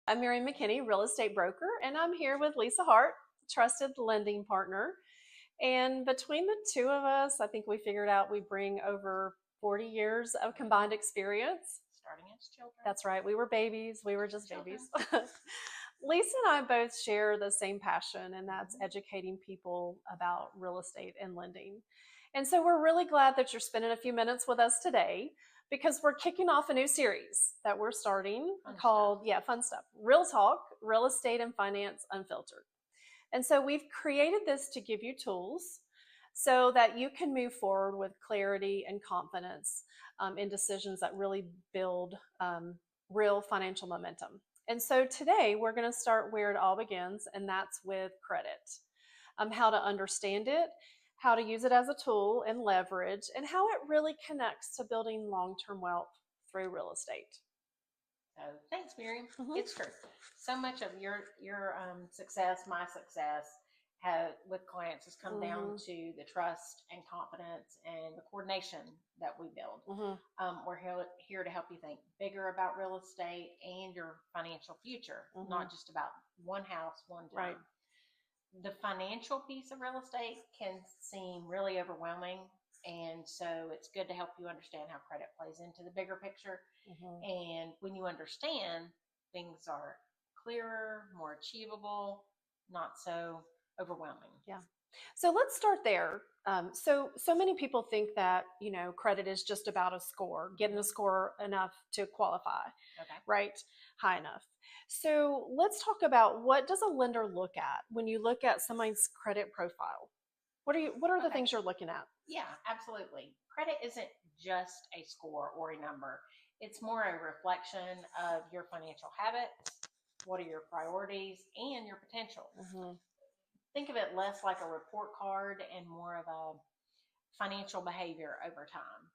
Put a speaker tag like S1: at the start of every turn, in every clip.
S1: I'm Miriam McKinney, real estate broker, and I'm here with Lisa Hart, trusted lending partner. And between the two of us, I think we figured out we bring over 40 years of combined experience.
S2: Starting as children.
S1: That's right. We were babies. We were just
S2: Children.
S1: babies. Lisa and I both share the same passion, and that's educating people about real estate and lending. And so we're really glad that you're spending a few minutes with us today because we're kicking off a new series that we're starting called Fun Stuff, Real Talk, Real Estate and Finance Unfiltered. And so we've created this to give you tools so that you can move forward with clarity and confidence in decisions that really build real financial momentum. And so today we're going to start where it all begins, and that's with credit. How to understand it, how to use it as a tool and leverage, and how it really connects to building long-term wealth through real estate.
S2: So thanks, Miriam. It's true. So much of your success, my success, with clients has come down to the trust and confidence and the coordination that we build. We're here to help you think bigger about real estate and your financial future, not just about one house, one time.
S1: Right.
S2: The financial piece of real estate can seem really overwhelming. And so it's good to help you understand how credit plays into the bigger picture. And when you understand, things are clearer, more achievable, not so overwhelming.
S1: Yeah. So let's start there. So many people think that, credit is just about a score, getting a score enough to qualify, right? High enough. So let's talk about, what does a lender look at when you look at somebody's credit profile? What are the things you're looking at?
S2: Yeah, absolutely. Credit isn't just a score or a number. It's more a reflection of your financial habits, what are your priorities, and your potential. Think of it less like a report card and more of a financial behavior over time.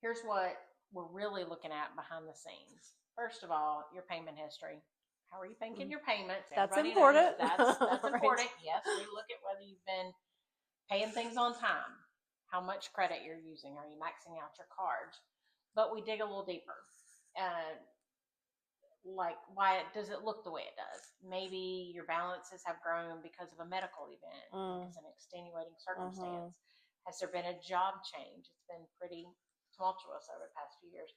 S2: Here's what we're really looking at behind the scenes. First of all, your payment history. How are you making your payments?
S1: That's important.
S2: That's
S1: Right.
S2: important. Yes, we look at whether you've been paying things on time, how much credit you're using, are you maxing out your cards? But we dig a little deeper. Like, why does it look the way it does? Maybe your balances have grown because of a medical event, because an extenuating circumstance. Has there been a job change? It's been pretty tumultuous over the past few years.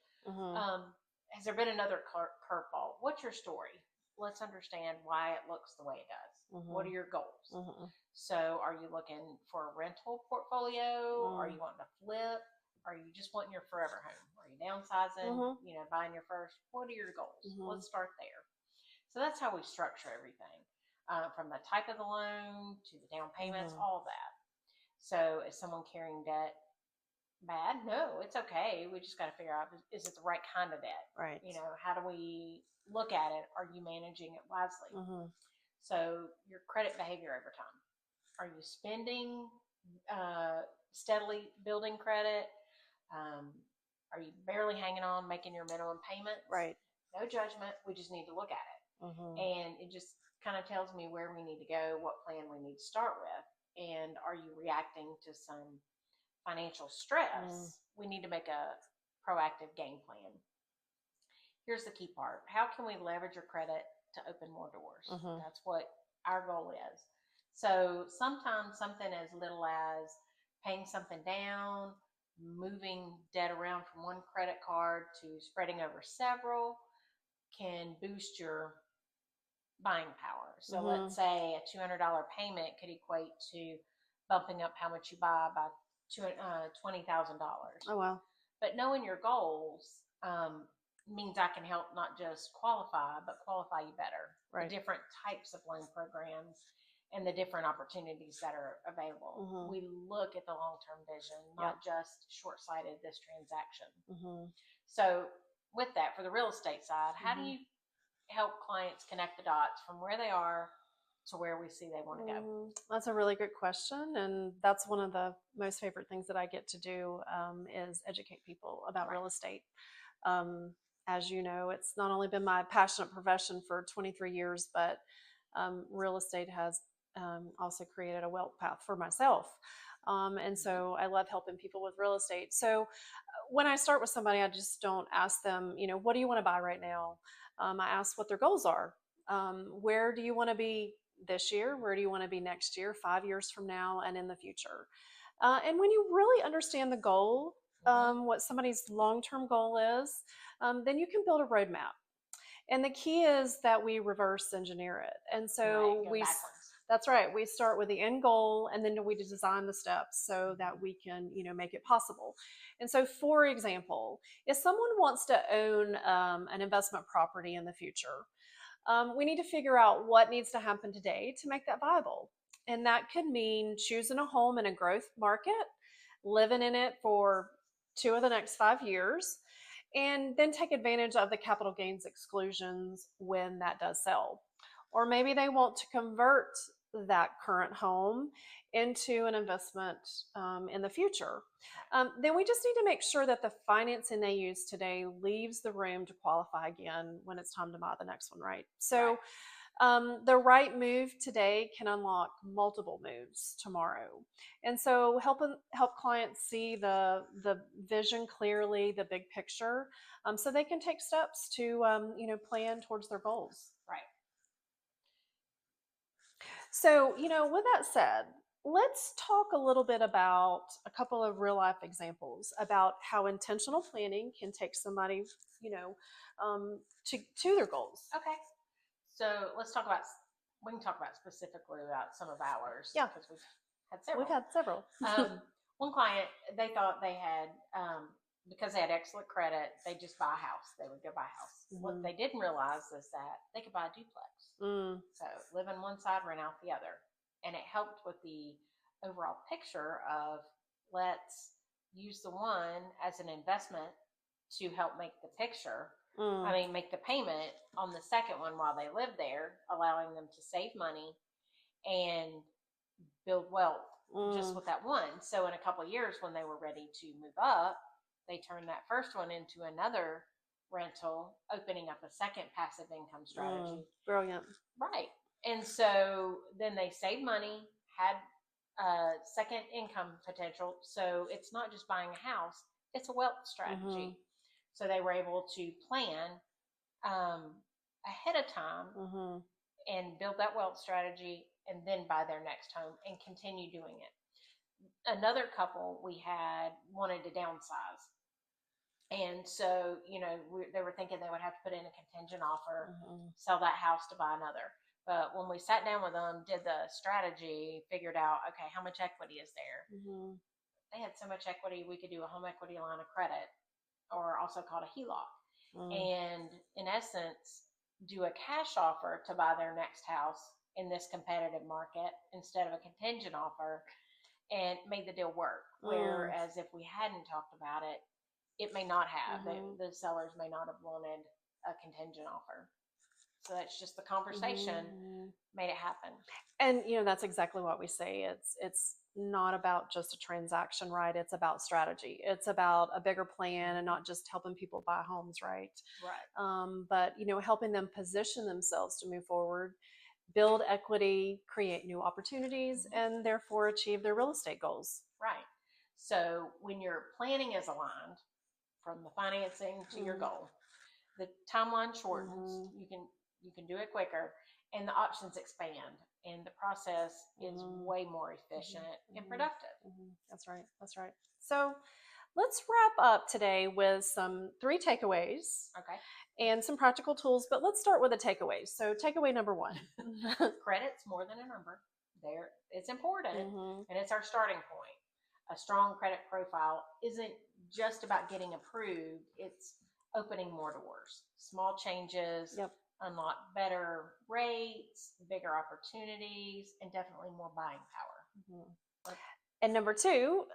S2: Has there been another curveball? What's your story? Let's understand why it looks the way it does. What are your goals? So are you looking for a rental portfolio? Are you wanting to flip? Are you just wanting your forever home? Are you downsizing, buying your first? What are your goals? Let's start there. So that's how we structure everything, from the type of the loan to the down payments, all that. So is someone carrying debt bad? No, it's okay. We just got to figure out, is it the right kind of debt?
S1: Right.
S2: How do we look at it? Are you managing it wisely? So your credit behavior over time. Are you spending, steadily building credit? Are you barely hanging on, making your minimum payments?
S1: Right.
S2: No judgment. We just need to look at it. And it just kind of tells me where we need to go, what plan we need to start with. And are you reacting to some financial stress? We need to make a proactive game plan. Here's the key part. How can we leverage your credit to open more doors? That's what our goal is. So sometimes something as little as paying something down, moving debt around from one credit card to spreading over several can boost your buying power. So let's say a $200 payment could equate to bumping up how much you buy by $20,000.
S1: Oh, wow.
S2: But knowing your goals means I can help not just qualify, but qualify you better.
S1: Right.
S2: The different types of loan programs and the different opportunities that are available. We look at the long-term vision, not just short-sighted this transaction. So with that, for the real estate side, how do you help clients connect the dots from where they are to where we see they want to go?
S1: That's a really good question. And that's one of the most favorite things that I get to do, is educate people about real estate. As you know, it's not only been my passionate profession for 23 years, but real estate has also created a wealth path for myself. And so I love helping people with real estate. So when I start with somebody, I just don't ask them, what do you want to buy right now? I ask what their goals are. Where do you want to be this year? Where do you want to be next year, 5 years from now, and in the future? And when you really understand the goal, what somebody's long term goal is, then you can build a roadmap. And the key is that we reverse engineer it. And so
S2: Right, backwards.
S1: that's right. We start with the end goal and then we design the steps so that we can, make it possible. And so, for example, if someone wants to own an investment property in the future, we need to figure out what needs to happen today to make that viable. And that could mean choosing a home in a growth market, living in it for 2 of the next 5 years, and then take advantage of the capital gains exclusions when that does sell. Or maybe they want to convert that current home into an investment in the future. Then we just need to make sure that the financing they use today leaves the room to qualify again when it's time to buy the next one, right? So the right move today can unlock multiple moves tomorrow. And so help clients see the vision clearly, the big picture, so they can take steps to plan towards their goals.
S2: Right.
S1: So, with that said, let's talk a little bit about a couple of real life examples about how intentional planning can take somebody, to their goals.
S2: Okay. So we can talk about specifically about some of ours.
S1: Yeah.
S2: Because we've had several.
S1: We've had several.
S2: One client, they thought they had, because they had excellent credit, they just buy a house. They would go buy a house. Mm-hmm. What they didn't realize is that they could buy a duplex. So live on one side, rent out the other. And it helped with the overall picture of let's use the one as an investment to help make the picture. Make the payment on the second one while they live there, allowing them to save money and build wealth just with that one. So in a couple of years, when they were ready to move up, they turned that first one into another rental, opening up a second passive income strategy.
S1: Brilliant.
S2: Right. And so then they saved money, had second income potential. So it's not just buying a house, it's a wealth strategy. So they were able to plan ahead of time and build that wealth strategy and then buy their next home and continue doing it. Another couple we had wanted to downsize. And so, they were thinking they would have to put in a contingent offer, sell that house to buy another. But when we sat down with them, did the strategy, figured out, okay, how much equity is there? They had so much equity, we could do a home equity line of credit, or also called a HELOC. And in essence, do a cash offer to buy their next house in this competitive market instead of a contingent offer, and made the deal work. Whereas if we hadn't talked about it, it may not have. The sellers may not have wanted a contingent offer. So that's just the conversation made it happen.
S1: And that's exactly what we say. It's not about just a transaction, right? It's about strategy. It's about a bigger plan and not just helping people buy homes, right?
S2: Right.
S1: But helping them position themselves to move forward, build equity, create new opportunities, and therefore achieve their real estate goals.
S2: Right. So when your planning is aligned from the financing to your goal, the timeline shortens. You can do it quicker, and the options expand, and the process is way more efficient and productive.
S1: That's right. That's right. So let's wrap up today with some 3 takeaways.
S2: Okay.
S1: And some practical tools, but let's start with the takeaways. So takeaway number 1.
S2: Credit's more than a number. It's important, and it's our starting point. A strong credit profile isn't just about getting approved. It's opening more doors. Small changes unlock better rates, bigger opportunities, and definitely more buying power.
S1: And number 2,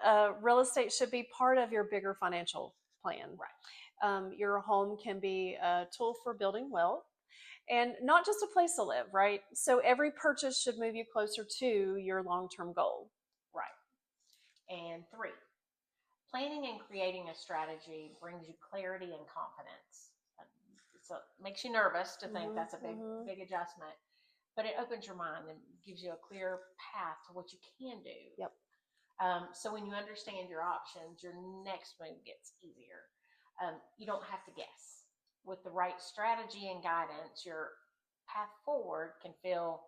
S1: real estate should be part of your bigger financial plan.
S2: Right.
S1: Your home can be a tool for building wealth and not just a place to live, right? So every purchase should move you closer to your long-term goal.
S2: Right. And 3, planning and creating a strategy brings you clarity and confidence. So it makes you nervous to think that's a big adjustment, but it opens your mind and gives you a clear path to what you can do.
S1: Yep.
S2: So when you understand your options, your next move gets easier. You don't have to guess. With the right strategy and guidance, your path forward can feel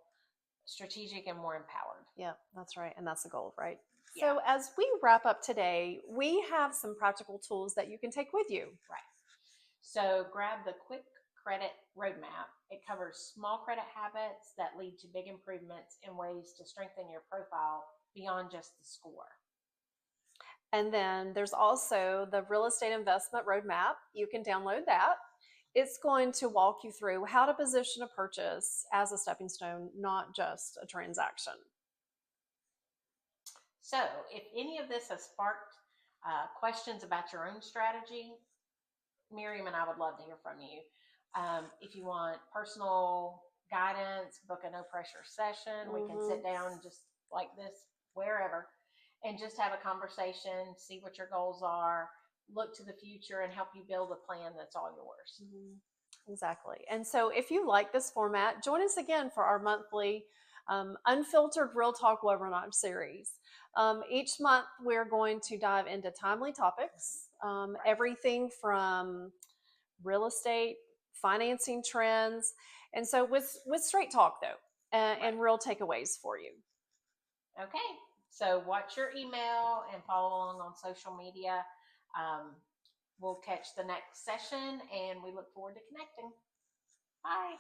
S2: strategic and more empowered.
S1: Yeah, that's right. And that's the goal, right?
S2: Yeah.
S1: So, as we wrap up today, we have some practical tools that you can take with you.
S2: Right. So, grab the Quick Credit Roadmap. It covers small credit habits that lead to big improvements and ways to strengthen your profile beyond just the score.
S1: And then there's also the Real Estate Investment Roadmap. You can download that. It's going to walk you through how to position a purchase as a stepping stone, not just a transaction.
S2: So, if any of this has sparked questions about your own strategy, Miriam and I would love to hear from you. If you want personal guidance, book a no pressure session. We can sit down just like this, wherever, and just have a conversation, see what your goals are, look to the future, and help you build a plan that's all yours.
S1: Exactly. And so if you like this format, join us again for our monthly Unfiltered Real Talk webinar series. Each month, we're going to dive into timely topics, everything from real estate, financing trends, and so with straight talk though, and real takeaways for you.
S2: Okay, so watch your email and follow along on social media. We'll catch the next session, and we look forward to connecting. Bye.